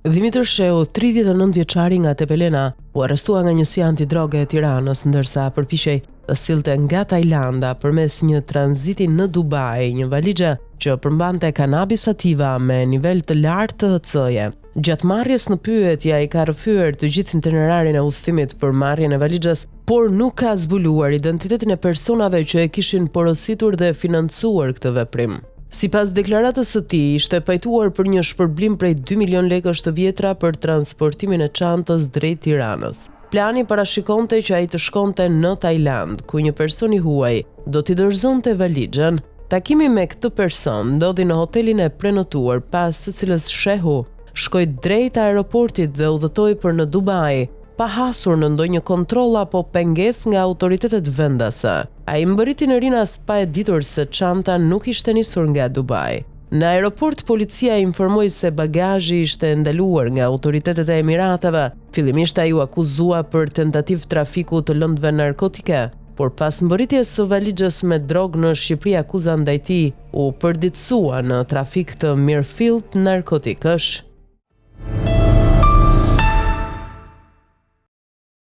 Dimitër Sheu, 39 vjeçari nga Tepelena, u arrestua nga njësia antidroge e Tiranës ndërsa përpiqej të sillte nga Tajlanda përmes një tranziti në Dubai një valixhe që përmbante kanabis sativa me nivel të lartë të HC-je. Gjatë marrjes në pyetje ai ka rrëfyer të gjithë itinerarin e udhëtimit për marrjen e valixhes, por nuk ka zbuluar identitetin e personave që e kishin porositur dhe financuar këtë veprim. Sipas deklaratës së tij, ishte pajtuar për një shpërblim prej 2 milion lekësh të vjetra për transportimin e çantës drejt Tiranës. Plani parashikonte që ai të shkonte në Tajland, ku një person i huaj do t'i dorëzonte valixhen. Takimi me këtë person ndodhi në hotelin e prenotuar, pas së cilës shehu shkoi drejt aeroportit dhe udhëtoi për në Dubai, pa hasur në ndonjë kontroll apo pengesë nga autoritetet vendase. Ai mbërriti në rinas pa e ditur se çanta nuk ishte nisur nga Dubai. Në aeroport policia informoi se bagazhi ishte ndaluar nga autoritetet e Emirateve. Fillimisht ai u akuzua për tentativë trafiku të lëndëve narkotike, por pas mbërritjes së valixhes me drogë në Shqipëri, akuza ndaj tij u përditësua në trafik të mirëfillt narkotikësh.